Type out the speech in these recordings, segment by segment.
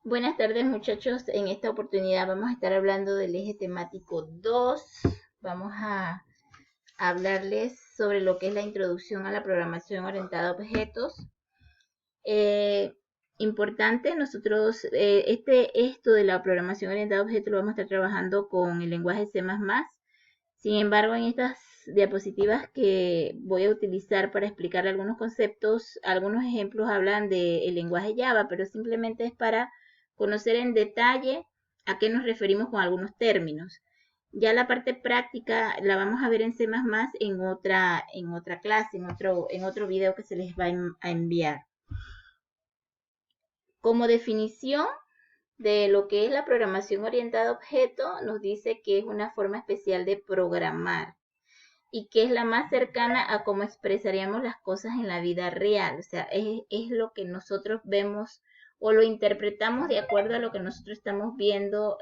Buenas tardes muchachos, en esta oportunidad vamos a estar hablando del eje temático 2. Vamos a hablarles sobre lo que es la introducción a la programación orientada a objetos. Eh, Importante, nosotros esto de la programación orientada a objetos lo vamos a estar trabajando con el lenguaje C++. Sin embargo, en estas diapositivas que voy a utilizar para explicar algunos conceptos, algunos ejemplos hablan del lenguaje Java, pero simplemente es para conocer en detalle a qué nos referimos con algunos términos. Ya la parte práctica la vamos a ver en C++ en otra clase, en otro video que se les va a enviar. Como definición de lo que es la programación orientada a objeto, nos dice que es una forma especial de programar y que es la más cercana a cómo expresaríamos las cosas en la vida real. O sea, es lo que nosotros vemos o lo interpretamos de acuerdo a lo que nosotros estamos viendo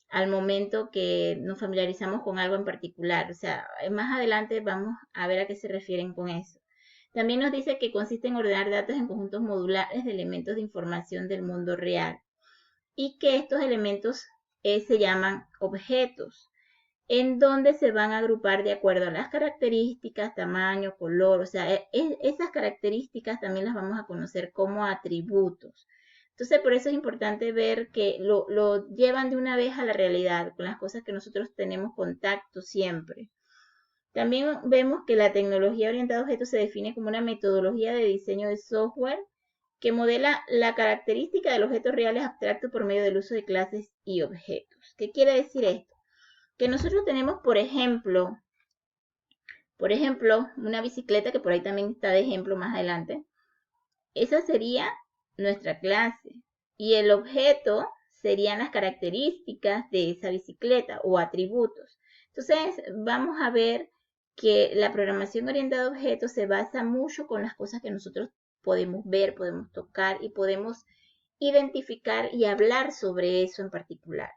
al momento que nos familiarizamos con algo en particular. O sea, más adelante vamos a ver a qué se refieren con eso. También nos dice que consiste en ordenar datos en conjuntos modulares de elementos de información del mundo real y que estos elementos se llaman objetos, en donde se van a agrupar de acuerdo a las características, tamaño, color, o sea, esas características también las vamos a conocer como atributos. Entonces, por eso es importante ver que lo llevan de una vez a la realidad, con las cosas que nosotros tenemos contacto siempre. También vemos que la tecnología orientada a objetos se define como una metodología de diseño de software que modela la característica del objeto real abstracto por medio del uso de clases y objetos. ¿Qué quiere decir esto? Que nosotros tenemos, por ejemplo, una bicicleta que por ahí también está de ejemplo más adelante. Esa sería nuestra clase. Y el objeto serían las características de esa bicicleta o atributos. Entonces, vamos a ver que la programación orientada a objetos se basa mucho con las cosas que nosotros podemos ver, podemos tocar y podemos identificar y hablar sobre eso en particular.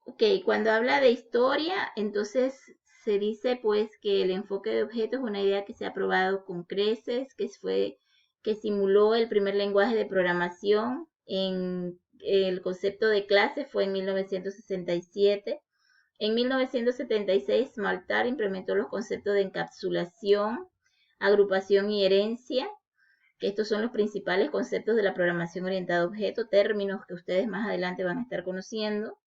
Ok, cuando habla de historia, entonces se dice pues que el enfoque de objetos es una idea que se ha probado con creces, que simuló el primer lenguaje de programación en el concepto de clase fue en 1967. En 1976, Smaltar implementó los conceptos de encapsulación, agrupación y herencia, que estos son los principales conceptos de la programación orientada a objetos, términos que ustedes más adelante van a estar conociendo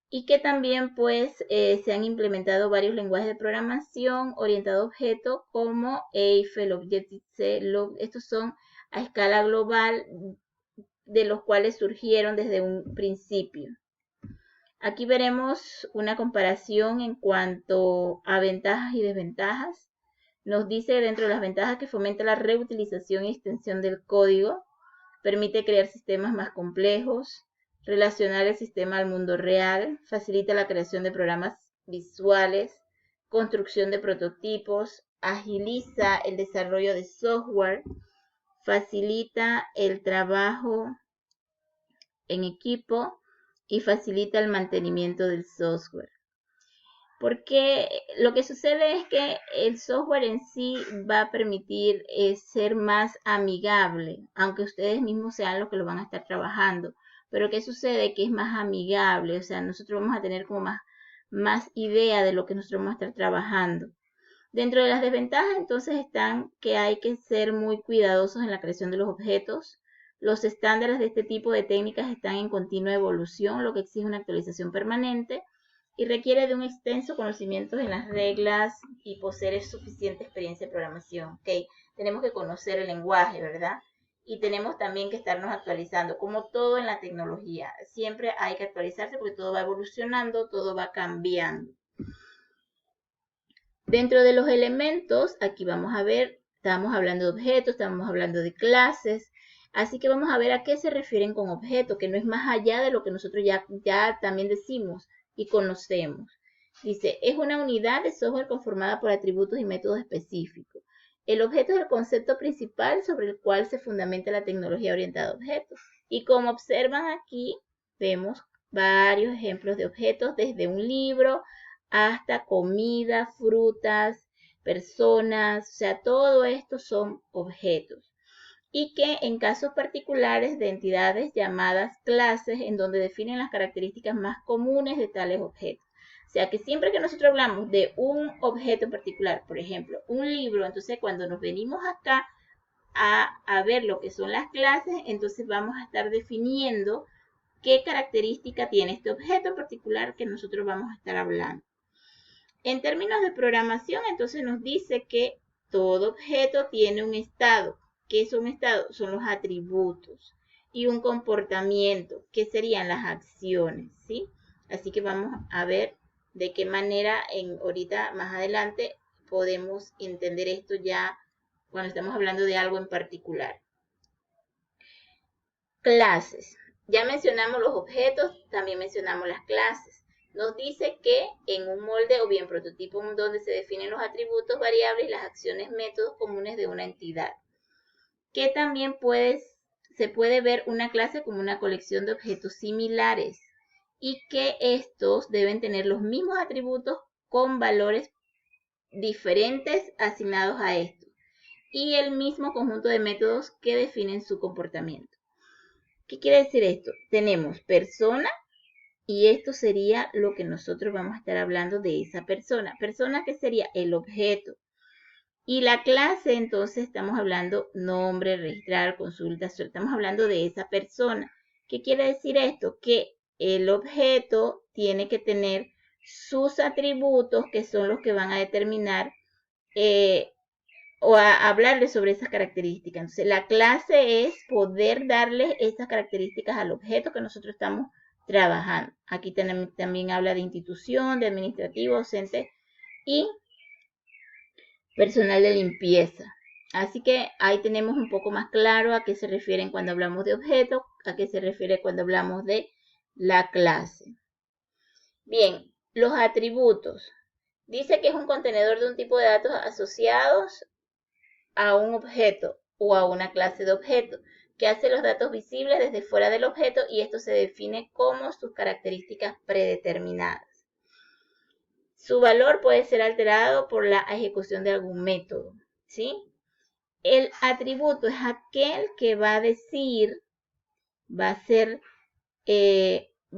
y que también pues se han implementado varios lenguajes de programación orientado a objetos como Eiffel, Objective-C, estos son a escala global de los cuales surgieron desde un principio. Aquí veremos una comparación en cuanto a ventajas y desventajas. Nos dice dentro de las ventajas que fomenta la reutilización y extensión del código, permite crear sistemas más complejos, relacionar el sistema al mundo real, facilita la creación de programas visuales, construcción de prototipos, agiliza el desarrollo de software, facilita el trabajo en equipo y facilita el mantenimiento del software. Porque lo que sucede es que el software en sí va a permitir ser más amigable, aunque ustedes mismos sean los que lo van a estar trabajando. Pero ¿qué sucede? Que es más amigable, o sea, nosotros vamos a tener como más idea de lo que nosotros vamos a estar trabajando. Dentro de las desventajas, entonces, están que hay que ser muy cuidadosos en la creación de los objetos. Los estándares de este tipo de técnicas están en continua evolución, lo que exige una actualización permanente y requiere de un extenso conocimiento en las reglas y poseer suficiente experiencia de programación. Okay. Tenemos que conocer el lenguaje, ¿verdad? Y tenemos también que estarnos actualizando, como todo en la tecnología. Siempre hay que actualizarse porque todo va evolucionando, todo va cambiando. Dentro de los elementos, aquí vamos a ver, estamos hablando de objetos, estamos hablando de clases, así que vamos a ver a qué se refieren con objeto, que no es más allá de lo que nosotros ya también decimos y conocemos. Dice, es una unidad de software conformada por atributos y métodos específicos. El objeto es el concepto principal sobre el cual se fundamenta la tecnología orientada a objetos. Y como observan aquí, vemos varios ejemplos de objetos desde un libro hasta comida, frutas, personas, o sea, todo esto son objetos. y que en casos particulares de entidades llamadas clases, en donde definen las características más comunes de tales objetos. O sea que siempre que nosotros hablamos de un objeto en particular, por ejemplo, un libro, entonces cuando nos venimos acá a ver lo que son las clases, entonces vamos a estar definiendo qué característica tiene este objeto en particular que nosotros vamos a estar hablando. En términos de programación, entonces nos dice que todo objeto tiene un estado. ¿Qué es un estado? Son los atributos. Y un comportamiento, que serían las acciones, ¿sí? Así que vamos a ver de qué manera ahorita más adelante podemos entender esto ya cuando estamos hablando de algo en particular. Clases. Ya mencionamos los objetos, también mencionamos las clases. Nos dice que en un molde o bien prototipo donde se definen los atributos, variables, las acciones, métodos comunes de una entidad. Que también se puede ver una clase como una colección de objetos similares y que estos deben tener los mismos atributos con valores diferentes asignados a estos y el mismo conjunto de métodos que definen su comportamiento. ¿Qué quiere decir esto? Tenemos persona y esto sería lo que nosotros vamos a estar hablando de esa persona. Persona que sería el objeto. Y la clase, entonces, estamos hablando nombre, registrar, consulta, estamos hablando de esa persona. ¿Qué quiere decir esto? Que el objeto tiene que tener sus atributos, que son los que van a determinar o a hablarle sobre esas características. Entonces, la clase es poder darle esas características al objeto que nosotros estamos trabajando. Aquí también habla de institución, de administrativo, docente y personal de limpieza. Así que ahí tenemos un poco más claro a qué se refieren cuando hablamos de objetos, a qué se refiere cuando hablamos de la clase. Bien, los atributos. Dice que es un contenedor de un tipo de datos asociados a un objeto o a una clase de objeto, que hace los datos visibles desde fuera del objeto y esto se define como sus características predeterminadas. Su valor puede ser alterado por la ejecución de algún método, ¿sí? El atributo es aquel que va a decir, va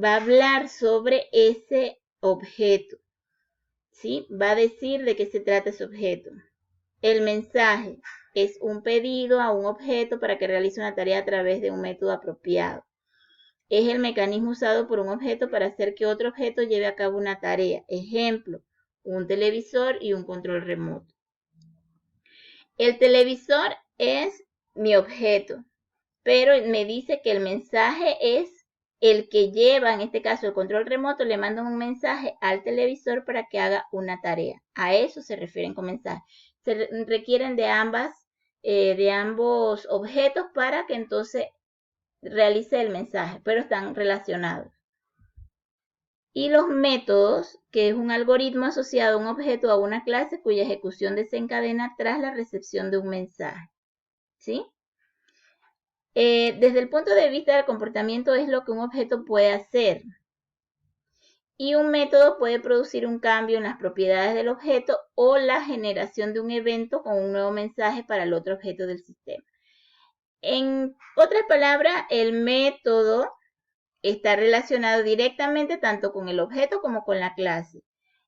a hablar sobre ese objeto, ¿sí? Va a decir de qué se trata ese objeto. El mensaje es un pedido a un objeto para que realice una tarea a través de un método apropiado. Es el mecanismo usado por un objeto para hacer que otro objeto lleve a cabo una tarea. Ejemplo, un televisor y un control remoto. El televisor es mi objeto, pero me dice que el mensaje es el que lleva, en este caso el control remoto, le manda un mensaje al televisor para que haga una tarea. A eso se refieren con mensaje. Se requieren de ambos objetos para que entonces realice el mensaje, pero están relacionados. Y los métodos, que es un algoritmo asociado a un objeto o a una clase cuya ejecución desencadena tras la recepción de un mensaje. ¿Sí? Desde el punto de vista del comportamiento es lo que un objeto puede hacer. Y un método puede producir un cambio en las propiedades del objeto o la generación de un evento con un nuevo mensaje para el otro objeto del sistema. En otras palabras, el método está relacionado directamente tanto con el objeto como con la clase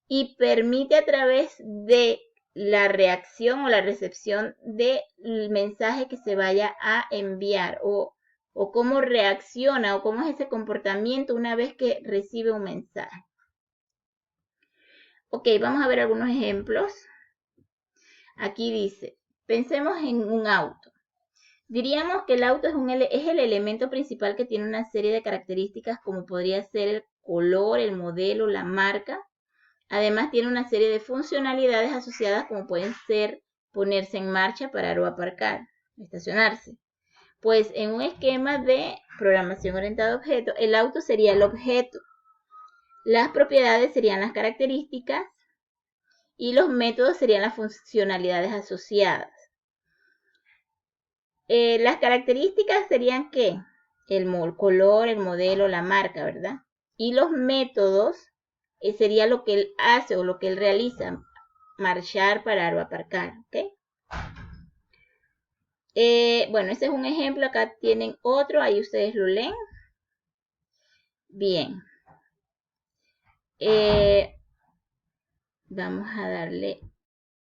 y permite a través de la reacción o la recepción del mensaje que se vaya a enviar o cómo reacciona o cómo es ese comportamiento una vez que recibe un mensaje. Ok, vamos a ver algunos ejemplos. Aquí dice, pensemos en un auto. Diríamos que el auto es el elemento principal que tiene una serie de características como podría ser el color, el modelo, la marca. Además tiene una serie de funcionalidades asociadas como pueden ser ponerse en marcha, parar o aparcar, estacionarse. Pues en un esquema de programación orientada a objetos, el auto sería el objeto. Las propiedades serían las características y los métodos serían las funcionalidades asociadas. Las características serían ¿qué? El color, el modelo, la marca, ¿verdad? Y los métodos sería lo que él hace o lo que él realiza, marchar, parar o aparcar, ¿ok? Bueno, ese es un ejemplo. Acá tienen otro, ahí ustedes lo leen. Bien. Vamos a darle